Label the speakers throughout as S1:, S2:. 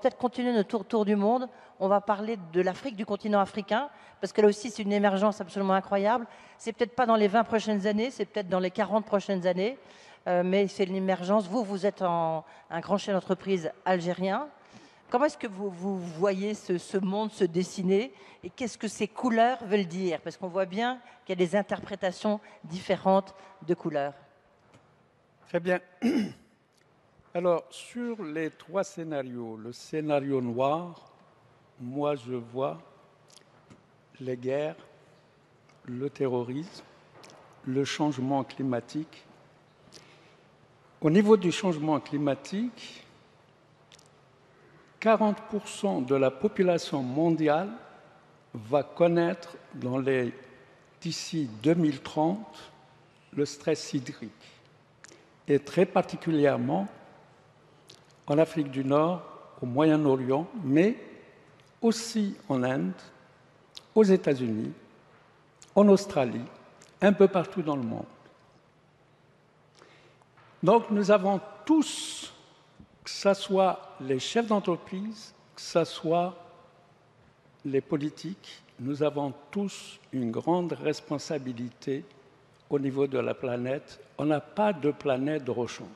S1: peut-être continuer notre tour du monde. On va parler de l'Afrique, du continent africain, parce que là aussi, c'est une émergence absolument incroyable. C'est peut-être pas dans les 20 prochaines années, c'est peut-être dans les 40 prochaines années, mais c'est une émergence. Vous êtes un grand chef d'entreprise algérien. Comment est-ce que vous voyez ce monde se dessiner et qu'est-ce que ces couleurs veulent dire? Parce qu'on voit bien qu'il y a des interprétations différentes de couleurs.
S2: Très bien. Alors, sur les trois scénarios, le scénario noir, moi je vois les guerres, le terrorisme, le changement climatique. Au niveau du changement climatique, 40% de la population mondiale va connaître d'ici 2030 le stress hydrique. Et très particulièrement en Afrique du Nord, au Moyen-Orient, mais aussi en Inde, aux États-Unis, en Australie, un peu partout dans le monde. Donc nous avons tous, que ce soit les chefs d'entreprise, que ce soit les politiques, nous avons tous une grande responsabilité au niveau de la planète. On n'a pas de planète de rechange.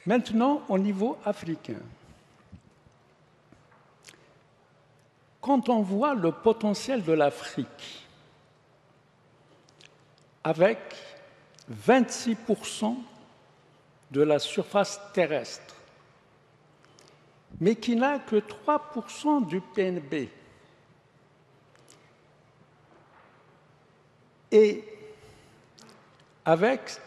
S2: Maintenant, au niveau africain, quand on voit le potentiel de l'Afrique, avec 26% de la surface terrestre, mais qui n'a que 3% du PNB, et avec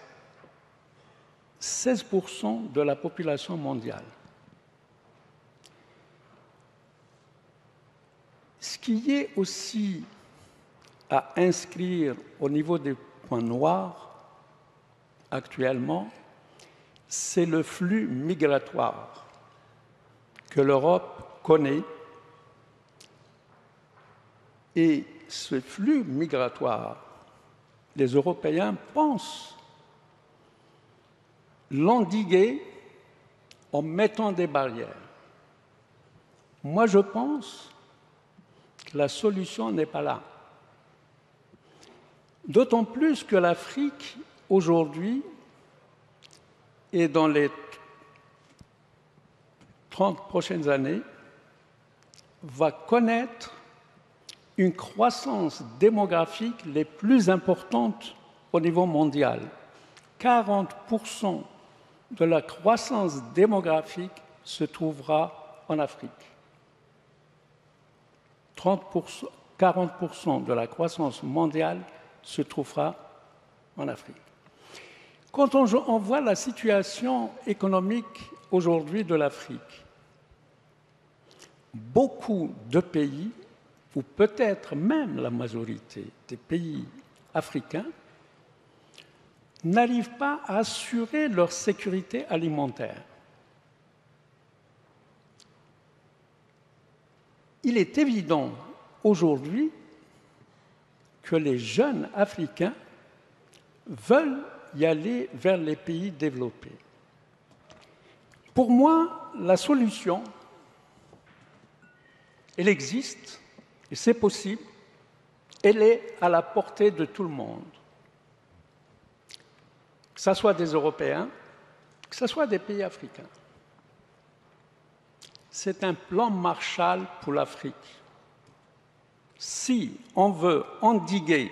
S2: 16% de la population mondiale. Ce qui est aussi à inscrire au niveau des points noirs actuellement, c'est le flux migratoire que l'Europe connaît. Et ce flux migratoire, les Européens pensent l'endiguer en mettant des barrières. Moi, je pense que la solution n'est pas là. D'autant plus que l'Afrique, aujourd'hui, et dans les 30 prochaines années, va connaître une croissance démographique les plus importantes au niveau mondial. 40% de la croissance démographique se trouvera en Afrique. 40% de la croissance mondiale se trouvera en Afrique. Quand on voit la situation économique aujourd'hui de l'Afrique, beaucoup de pays, ou peut-être même la majorité des pays africains, n'arrivent pas à assurer leur sécurité alimentaire. Il est évident aujourd'hui que les jeunes Africains veulent y aller vers les pays développés. Pour moi, la solution, elle existe et c'est possible, elle est à la portée de tout le monde. Que ce soit des Européens, que ce soit des pays africains. C'est un plan Marshall pour l'Afrique. Si on veut endiguer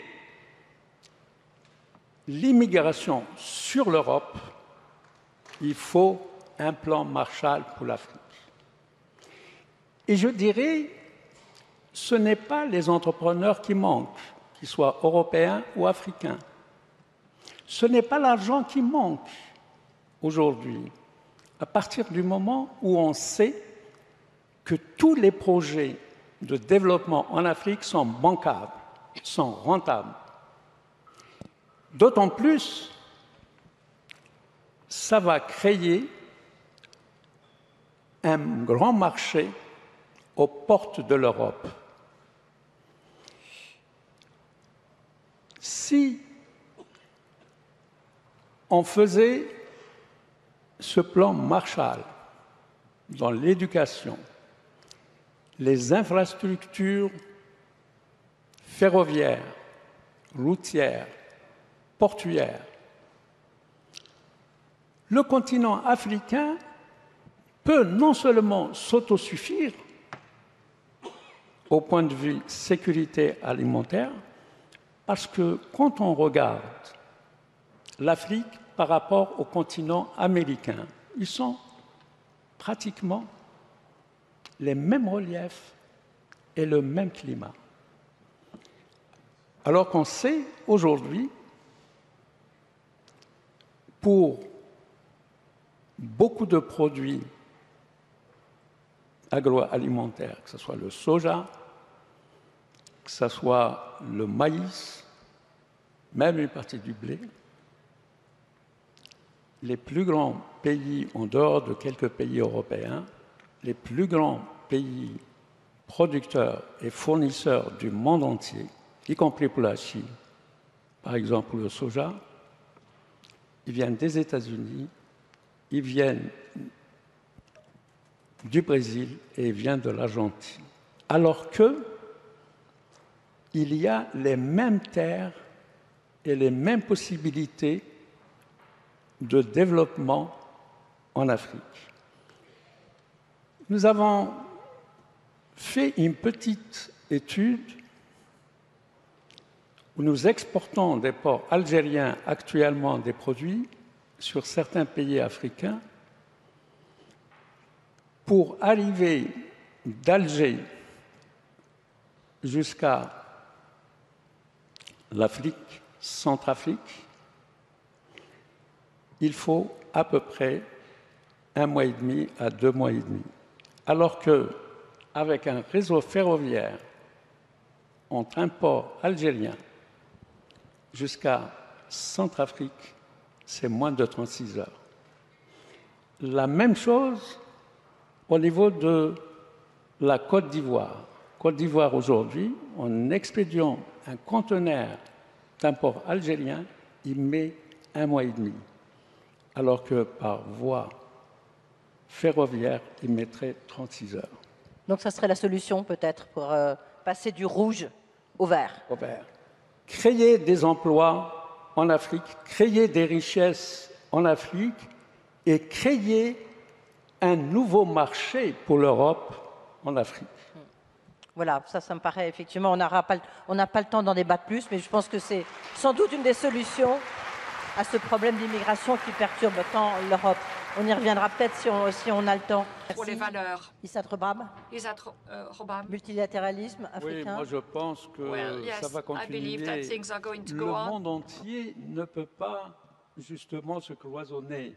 S2: l'immigration sur l'Europe, il faut un plan Marshall pour l'Afrique. Et je dirais, ce n'est pas les entrepreneurs qui manquent, qu'ils soient européens ou africains. Ce n'est pas l'argent qui manque aujourd'hui, à partir du moment où on sait que tous les projets de développement en Afrique sont bancables, sont rentables. D'autant plus, ça va créer un grand marché aux portes de l'Europe. Si on faisait ce plan Marshall dans l'éducation, les infrastructures ferroviaires, routières, portuaires, le continent africain peut non seulement s'autosuffire au point de vue sécurité alimentaire, parce que quand on regarde l'Afrique par rapport au continent américain, ils sont pratiquement les mêmes reliefs et le même climat. Alors qu'on sait aujourd'hui, pour beaucoup de produits agroalimentaires, que ce soit le soja, que ce soit le maïs, même une partie du blé, les plus grands pays, en dehors de quelques pays européens, les plus grands pays producteurs et fournisseurs du monde entier, y compris pour la Chine, par exemple le soja, ils viennent des États-Unis, ils viennent du Brésil et ils viennent de l'Argentine. Alors qu'il y a les mêmes terres et les mêmes possibilités de développement en Afrique. Nous avons fait une petite étude où nous exportons des ports algériens actuellement des produits sur certains pays africains pour arriver d'Alger jusqu'à l'Afrique, Centrafrique. Il faut à peu près 1 mois et demi à 2 mois et demi. Alors qu'avec un réseau ferroviaire entre un port algérien jusqu'à Centrafrique, c'est moins de 36 heures. La même chose au niveau de la Côte d'Ivoire. Côte d'Ivoire aujourd'hui, en expédiant un conteneur d'un port algérien, il met 1 mois et demi. Alors que par voie ferroviaire, il mettrait 36 heures.
S1: Donc ça serait la solution peut-être pour passer du rouge au vert.
S2: Au vert. Créer des emplois en Afrique, créer des richesses en Afrique et créer un nouveau marché pour l'Europe en Afrique.
S1: Voilà, ça me paraît effectivement, on n'a pas le temps d'en débattre plus, mais je pense que c'est sans doute une des solutions à ce problème d'immigration qui perturbe tant l'Europe. On y reviendra peut-être si on a le temps.
S3: Pour les valeurs.
S1: Isat Rebab,
S3: Robab.
S1: multilatéralisme africain.
S2: Oui, moi je pense que ça va continuer. Le monde entier ne peut pas justement se cloisonner.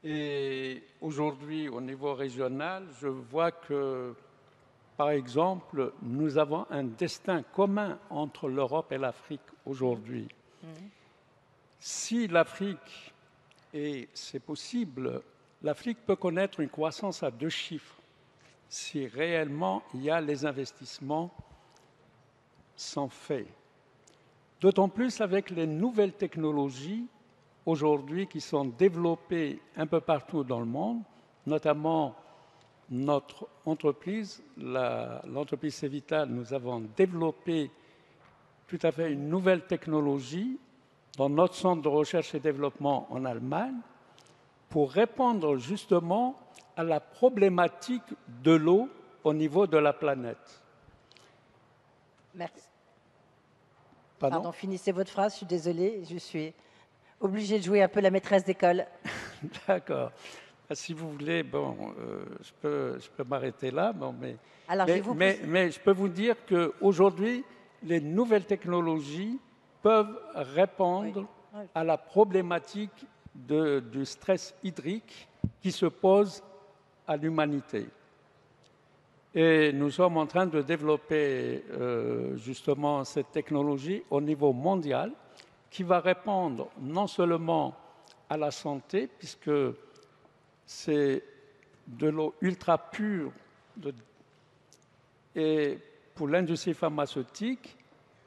S2: Et aujourd'hui, au niveau régional, je vois que, par exemple, nous avons un destin commun entre l'Europe et l'Afrique aujourd'hui. Si l'Afrique, et c'est possible, l'Afrique peut connaître une croissance à 2 chiffres si réellement il y a les investissements sont faits. D'autant plus avec les nouvelles technologies aujourd'hui qui sont développées un peu partout dans le monde, notamment notre entreprise, l'entreprise Cevital, nous avons développé tout à fait une nouvelle technologie dans notre centre de recherche et développement en Allemagne pour répondre justement à la problématique de l'eau au niveau de la planète.
S1: Merci.
S2: Pardon,
S1: finissez votre phrase, je suis désolée, je suis obligée de jouer un peu la maîtresse d'école.
S2: D'accord. Si vous voulez, bon, je peux m'arrêter là, bon, mais je peux vous dire qu'aujourd'hui, les nouvelles technologies peuvent répondre à la problématique du stress hydrique qui se pose à l'humanité. Et nous sommes en train de développer justement cette technologie au niveau mondial qui va répondre non seulement à la santé, puisque c'est de l'eau ultra pure et pour l'industrie pharmaceutique,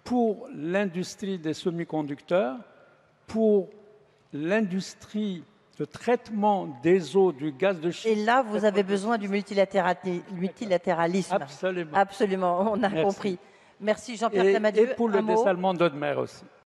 S2: pour l'industrie des semi-conducteurs, pour l'industrie de traitement des eaux du gaz de schiste.
S1: Et là, vous avez besoin du multilatéralisme.
S2: Absolument.
S1: Absolument, on a
S2: Merci.
S1: compris. Merci Jean-Pierre Clamadieu.
S2: Et pour le
S1: Un mot
S2: dessalement d'eau de mer aussi.